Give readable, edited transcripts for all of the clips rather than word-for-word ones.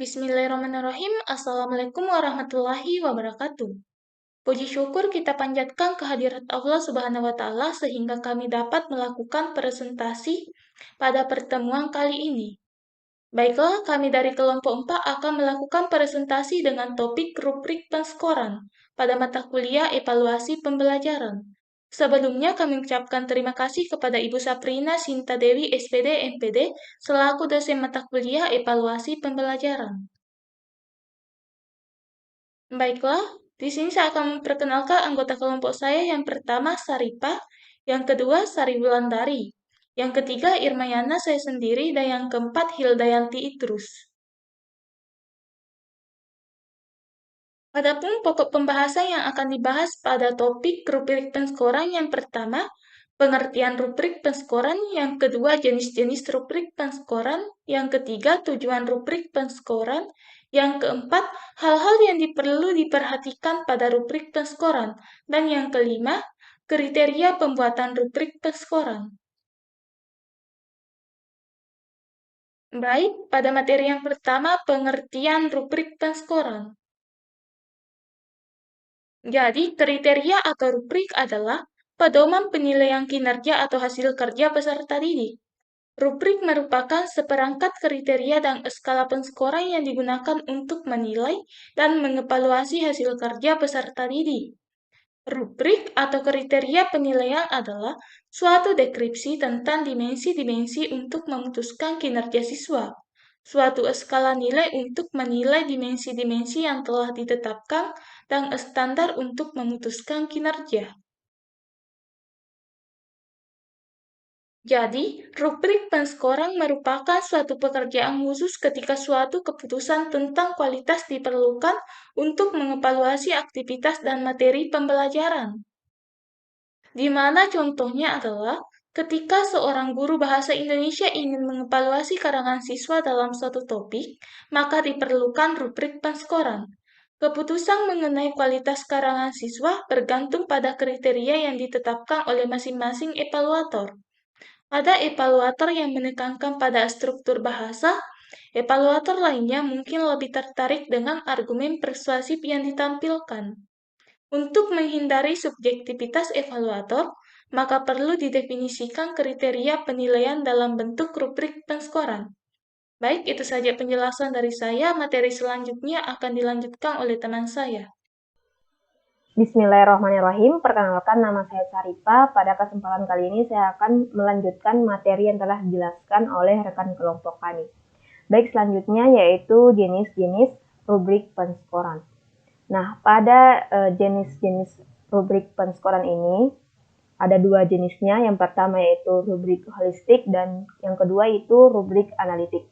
Bismillahirrahmanirrahim. Assalamualaikum warahmatullahi wabarakatuh. Puji syukur kita panjatkan kehadirat Allah Subhanahu wa Ta'ala sehingga kami dapat melakukan presentasi pada pertemuan kali ini. Baiklah, kami dari kelompok 4 akan melakukan presentasi dengan topik rubrik penskoran pada mata kuliah evaluasi pembelajaran. Sebelumnya kami ucapkan terima kasih kepada Ibu Saprina Sinta Dewi SPD MPD selaku dosen mata kuliah evaluasi pembelajaran. Baiklah, di sini saya akan memperkenalkan anggota kelompok saya. Yang pertama Saripah, yang kedua Sari Wulandari, yang ketiga Irmayana saya sendiri, dan yang keempat Hildayanti Idrus. Adapun pokok pembahasan yang akan dibahas pada topik rubrik penskoran yang pertama, pengertian rubrik penskoran, yang kedua jenis-jenis rubrik penskoran, yang ketiga tujuan rubrik penskoran, yang keempat hal-hal yang perlu diperhatikan pada rubrik penskoran, dan yang kelima kriteria pembuatan rubrik penskoran. Baik, pada materi yang pertama pengertian rubrik penskoran. Jadi, kriteria atau rubrik adalah pedoman penilaian kinerja atau hasil kerja peserta didik. Rubrik merupakan seperangkat kriteria dan skala penskoran yang digunakan untuk menilai dan mengevaluasi hasil kerja peserta didik. Rubrik atau kriteria penilaian adalah suatu deskripsi tentang dimensi-dimensi untuk memutuskan kinerja siswa. Suatu skala nilai untuk menilai dimensi-dimensi yang telah ditetapkan dan standar untuk memutuskan kinerja. Jadi, rubrik penskoran merupakan suatu pekerjaan khusus ketika suatu keputusan tentang kualitas diperlukan untuk mengevaluasi aktivitas dan materi pembelajaran. Di mana contohnya adalah ketika seorang guru bahasa Indonesia ingin mengevaluasi karangan siswa dalam suatu topik, maka diperlukan rubrik penskoran. Keputusan mengenai kualitas karangan siswa bergantung pada kriteria yang ditetapkan oleh masing-masing evaluator. Ada evaluator yang menekankan pada struktur bahasa, evaluator lainnya mungkin lebih tertarik dengan argumen persuasif yang ditampilkan. Untuk menghindari subjektivitas evaluator, maka perlu didefinisikan kriteria penilaian dalam bentuk rubrik penskoran. Baik, itu saja penjelasan dari saya. Materi selanjutnya akan dilanjutkan oleh teman saya. Bismillahirrahmanirrahim. Perkenalkan, nama saya Saripah. Pada kesempatan kali ini saya akan melanjutkan materi yang telah dijelaskan oleh rekan kelompok kami. Baik, selanjutnya yaitu jenis-jenis rubrik penskoran. Nah, pada jenis-jenis rubrik penskoran ini ada dua jenisnya. Yang pertama yaitu rubrik holistik dan yang kedua itu rubrik analitik.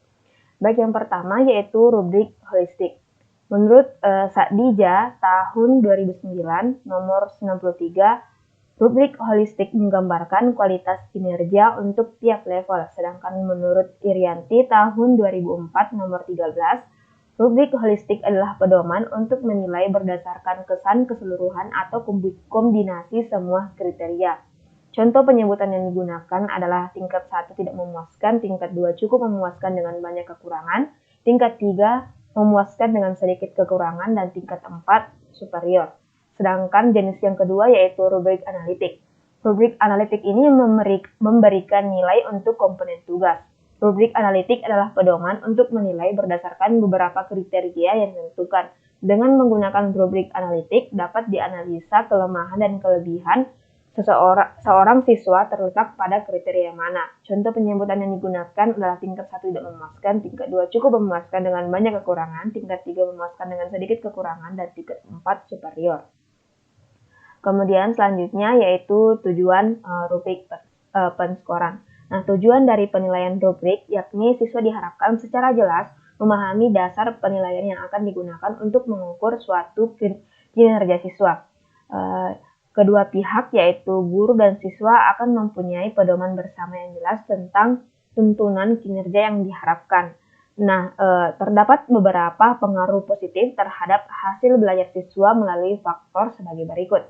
Baik, yang pertama yaitu rubrik holistik. Menurut Sakdija tahun 2009 nomor 93, rubrik holistik menggambarkan kualitas kinerja untuk tiap level. Sedangkan menurut Irianti tahun 2004 nomor 13, rubrik holistik adalah pedoman untuk menilai berdasarkan kesan keseluruhan atau kombinasi semua kriteria. Contoh penyebutan yang digunakan adalah tingkat 1 tidak memuaskan, tingkat 2 cukup memuaskan dengan banyak kekurangan, tingkat 3 memuaskan dengan sedikit kekurangan, dan tingkat 4 superior. Sedangkan jenis yang kedua yaitu rubrik analitik. Rubrik analitik ini memberikan nilai untuk komponen tugas. Rubrik analitik adalah pedoman untuk menilai berdasarkan beberapa kriteria yang ditentukan. Dengan menggunakan rubrik analitik dapat dianalisa kelemahan dan kelebihan seorang siswa terletak pada kriteria mana. Contoh penyebutan yang digunakan adalah tingkat 1 tidak memuaskan, tingkat 2 cukup memuaskan dengan banyak kekurangan, tingkat 3 memuaskan dengan sedikit kekurangan, dan tingkat 4 superior. Kemudian selanjutnya yaitu tujuan rubrik penskoran. Nah, tujuan dari penilaian rubrik yakni siswa diharapkan secara jelas memahami dasar penilaian yang akan digunakan untuk mengukur suatu kinerja siswa. Kedua pihak yaitu guru dan siswa akan mempunyai pedoman bersama yang jelas tentang tuntunan kinerja yang diharapkan. Nah, terdapat beberapa pengaruh positif terhadap hasil belajar siswa melalui faktor sebagai berikut.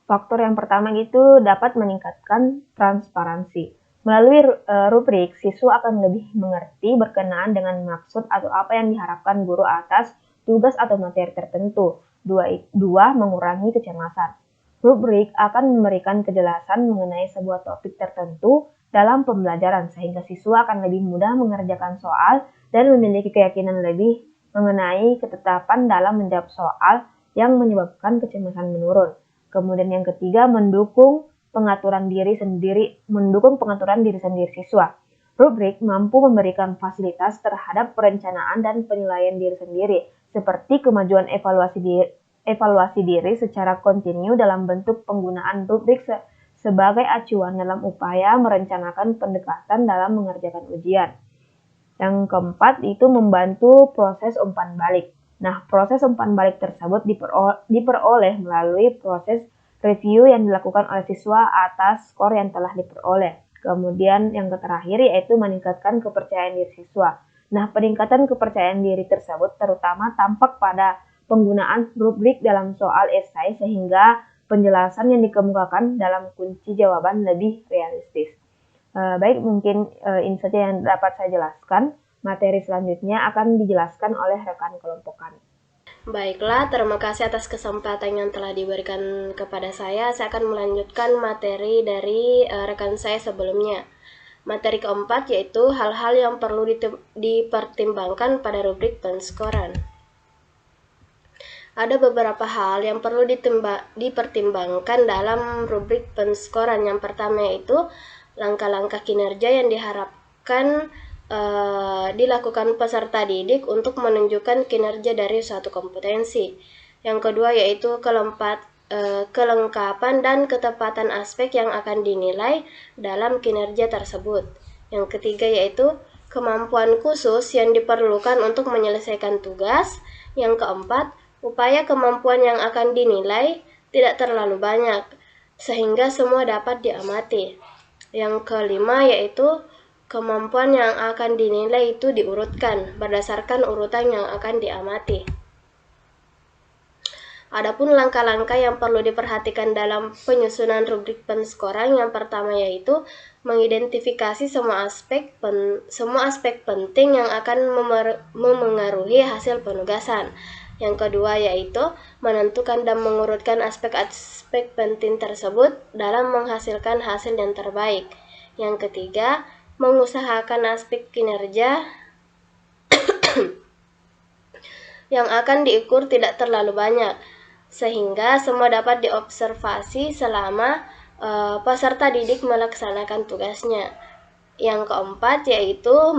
Faktor yang pertama itu dapat meningkatkan transparansi. Melalui rubrik, siswa akan lebih mengerti berkenaan dengan maksud atau apa yang diharapkan guru atas tugas atau materi tertentu. Dua, mengurangi kecemasan. Rubrik akan memberikan kejelasan mengenai sebuah topik tertentu dalam pembelajaran, sehingga siswa akan lebih mudah mengerjakan soal dan memiliki keyakinan lebih mengenai ketetapan dalam menjawab soal yang menyebabkan kecemasan menurun. Kemudian yang ketiga, mendukung pengaturan diri sendiri siswa. Rubrik mampu memberikan fasilitas terhadap perencanaan dan penilaian diri sendiri, seperti kemajuan evaluasi diri secara kontinu dalam bentuk penggunaan rubrik sebagai acuan dalam upaya merencanakan pendekatan dalam mengerjakan ujian. Yang keempat itu membantu proses umpan balik. Nah, proses umpan balik tersebut diperoleh melalui proses review yang dilakukan oleh siswa atas skor yang telah diperoleh. Kemudian yang terakhir yaitu meningkatkan kepercayaan diri siswa. Nah, peningkatan kepercayaan diri tersebut terutama tampak pada penggunaan rubrik dalam soal esai sehingga penjelasan yang dikemukakan dalam kunci jawaban lebih realistis. Baik, mungkin ini saja yang dapat saya jelaskan. Materi selanjutnya akan dijelaskan oleh rekan kelompok kami. Baiklah, terima kasih atas kesempatan yang telah diberikan kepada saya. Saya akan melanjutkan materi dari rekan saya sebelumnya. Materi keempat yaitu hal-hal yang perlu dipertimbangkan pada rubrik penskoran. Ada beberapa hal yang perlu dipertimbangkan dalam rubrik penskoran. Yang pertama yaitu langkah-langkah kinerja yang diharapkan dilakukan peserta didik untuk menunjukkan kinerja dari suatu kompetensi. Yang kedua yaitu kelengkapan dan ketepatan aspek yang akan dinilai dalam kinerja tersebut. Yang ketiga yaitu kemampuan khusus yang diperlukan untuk menyelesaikan tugas. Yang keempat, upaya kemampuan yang akan dinilai tidak terlalu banyak, sehingga semua dapat diamati. Yang kelima yaitu kemampuan yang akan dinilai itu diurutkan berdasarkan urutan yang akan diamati. Adapun langkah-langkah yang perlu diperhatikan dalam penyusunan rubrik penskoran, yang pertama yaitu mengidentifikasi semua aspek penting yang akan memengaruhi hasil penugasan. Yang kedua yaitu menentukan dan mengurutkan aspek-aspek penting tersebut dalam menghasilkan hasil yang terbaik. Yang ketiga, mengusahakan aspek kinerja yang akan diukur tidak terlalu banyak, sehingga semua dapat diobservasi selama peserta didik melaksanakan tugasnya. Yang keempat yaitu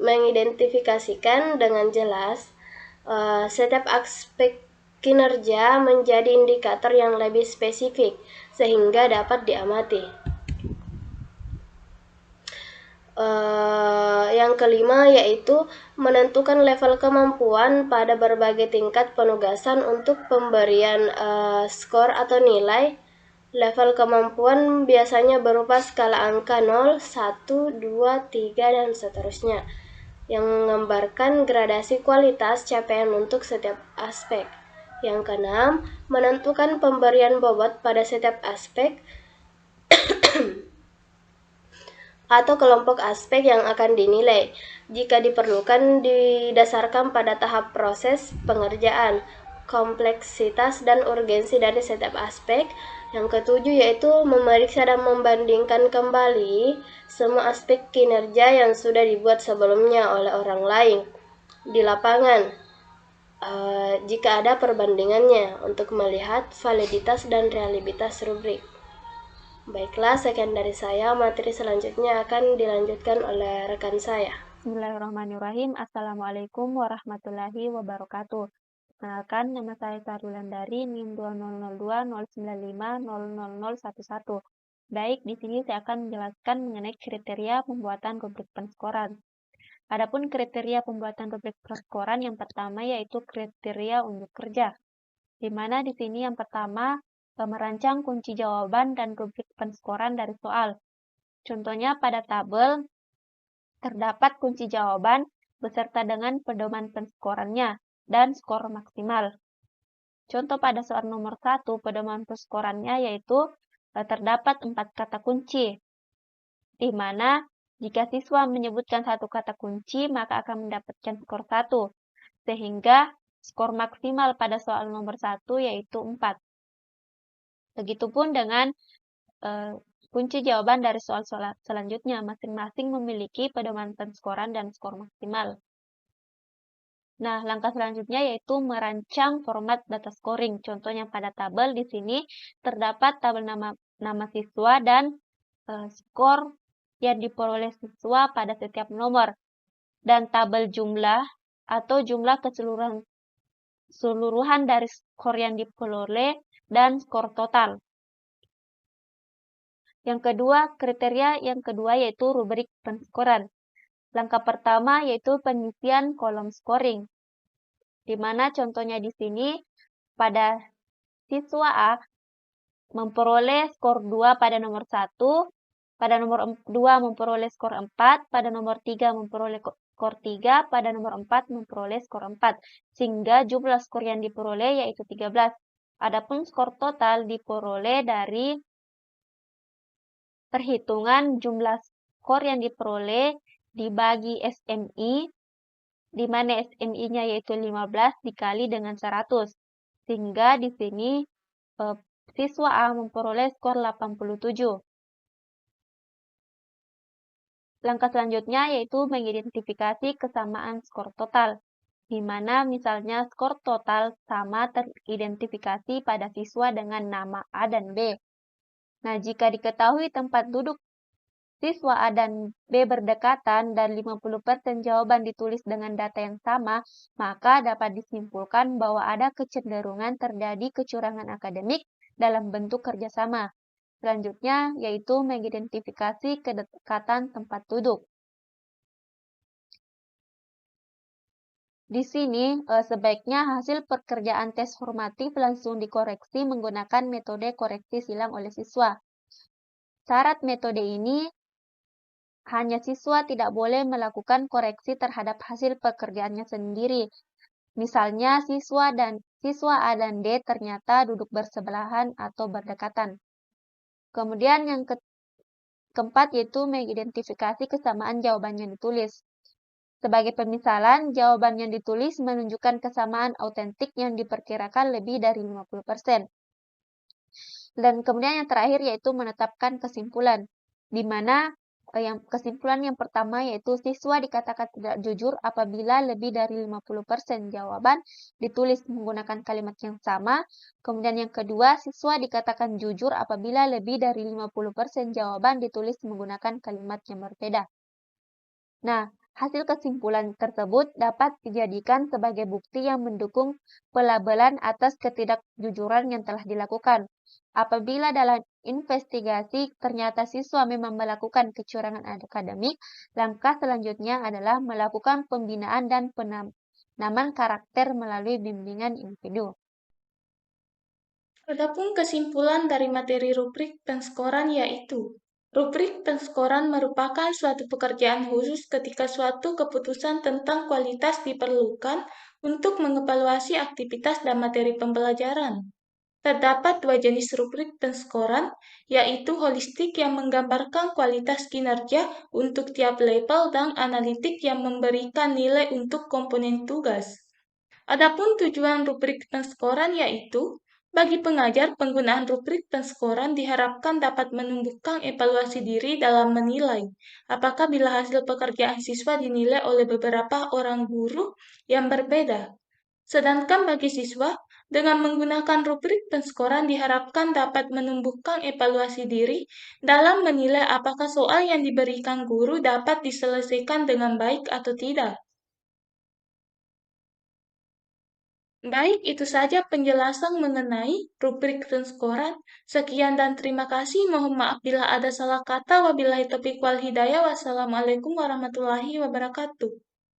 mengidentifikasikan dengan jelas setiap aspek kinerja menjadi indikator yang lebih spesifik, sehingga dapat diamati. Yang kelima yaitu menentukan level kemampuan pada berbagai tingkat penugasan untuk pemberian skor atau nilai. Level kemampuan biasanya berupa skala angka 0, 1, 2, 3, dan seterusnya, yang menggambarkan gradasi kualitas capaian untuk setiap aspek. Yang keenam, menentukan pemberian bobot pada setiap aspek atau kelompok aspek yang akan dinilai, jika diperlukan didasarkan pada tahap proses pengerjaan, kompleksitas dan urgensi dari setiap aspek. Yang ketujuh yaitu memeriksa dan membandingkan kembali semua aspek kinerja yang sudah dibuat sebelumnya oleh orang lain di lapangan, jika ada perbandingannya, untuk melihat validitas dan realitas rubrik. Baiklah, sekian dari saya. Materi selanjutnya akan dilanjutkan oleh rekan saya. Bismillahirrahmanirrahim. Assalamualaikum warahmatullahi wabarakatuh. Perkenalkan, nama saya Sarulandari, NIM 200209500011. Baik, di sini saya akan menjelaskan mengenai kriteria pembuatan rubrik penskoran. Adapun kriteria pembuatan rubrik penskoran yang pertama yaitu kriteria unjuk kerja, di mana di sini yang pertama merancang kunci jawaban dan rubrik penskoran dari soal. Contohnya pada tabel terdapat kunci jawaban beserta dengan pedoman penskorannya dan skor maksimal. Contoh pada soal nomor 1, pedoman penskorannya yaitu terdapat 4 kata kunci. di mana jika siswa menyebutkan satu kata kunci, maka akan mendapatkan skor 1, sehingga skor maksimal pada soal nomor 1 yaitu 4. Begitupun dengan kunci jawaban dari soal-soal selanjutnya, masing-masing memiliki pedoman penskoran dan skor maksimal. Nah, langkah selanjutnya yaitu merancang format data scoring. Contohnya pada tabel di sini terdapat tabel nama siswa dan skor yang diperoleh siswa pada setiap nomor, dan tabel jumlah atau jumlah keseluruhan dari skor yang diperoleh dan skor total. Kriteria yang kedua yaitu rubrik penskoran. Langkah pertama yaitu pengisian kolom scoring, di mana contohnya di sini pada siswa A memperoleh skor 2 pada nomor 1, pada nomor 2 memperoleh skor 4, pada nomor 3 memperoleh skor 3, pada nomor 4 memperoleh skor 4, sehingga jumlah skor yang diperoleh yaitu 13. Adapun skor total diperoleh dari perhitungan jumlah skor yang diperoleh dibagi SMI, di mana SMI-nya yaitu 15 dikali dengan 100. Sehingga di sini siswa A memperoleh skor 87. Langkah selanjutnya yaitu mengidentifikasi kesamaan skor total, di mana misalnya skor total sama teridentifikasi pada siswa dengan nama A dan B. Nah, jika diketahui tempat duduk siswa A dan B berdekatan dan 50% jawaban ditulis dengan data yang sama, maka dapat disimpulkan bahwa ada kecenderungan terjadi kecurangan akademik dalam bentuk kerjasama. Selanjutnya, yaitu mengidentifikasi kedekatan tempat duduk. Di sini, sebaiknya hasil pekerjaan tes formatif langsung dikoreksi menggunakan metode koreksi silang oleh siswa. Syarat metode ini hanya siswa tidak boleh melakukan koreksi terhadap hasil pekerjaannya sendiri. Misalnya, siswa A dan D ternyata duduk bersebelahan atau berdekatan. Kemudian yang keempat yaitu mengidentifikasi kesamaan jawaban yang ditulis. Sebagai pemisalan, jawaban yang ditulis menunjukkan kesamaan autentik yang diperkirakan lebih dari 50%. Dan kemudian yang terakhir yaitu menetapkan kesimpulan, di mana kesimpulan yang pertama yaitu siswa dikatakan tidak jujur apabila lebih dari 50% jawaban ditulis menggunakan kalimat yang sama. Kemudian yang kedua, siswa dikatakan jujur apabila lebih dari 50% jawaban ditulis menggunakan kalimat yang berbeda. Nah, hasil kesimpulan tersebut dapat dijadikan sebagai bukti yang mendukung pelabelan atas ketidakjujuran yang telah dilakukan. Apabila dalam investigasi ternyata siswa memang melakukan kecurangan akademik, langkah selanjutnya adalah melakukan pembinaan dan penanaman karakter melalui bimbingan individu. Adapun kesimpulan dari materi rubrik penskoran yaitu, rubrik penskoran merupakan suatu pekerjaan khusus ketika suatu keputusan tentang kualitas diperlukan untuk mengevaluasi aktivitas dan materi pembelajaran. Terdapat dua jenis rubrik penskoran, yaitu holistik yang menggambarkan kualitas kinerja untuk tiap level dan analitik yang memberikan nilai untuk komponen tugas. Adapun tujuan rubrik penskoran yaitu, bagi pengajar, penggunaan rubrik penskoran diharapkan dapat menumbuhkan evaluasi diri dalam menilai apakah bila hasil pekerjaan siswa dinilai oleh beberapa orang guru yang berbeda. Sedangkan bagi siswa, dengan menggunakan rubrik penskoran diharapkan dapat menumbuhkan evaluasi diri dalam menilai apakah soal yang diberikan guru dapat diselesaikan dengan baik atau tidak. Baik, itu saja penjelasan mengenai rubrik penskoran. Sekian dan terima kasih. Mohon maaf bila ada salah kata. Wabillahi taufiq wal hidayah. Wassalamualaikum warahmatullahi wabarakatuh.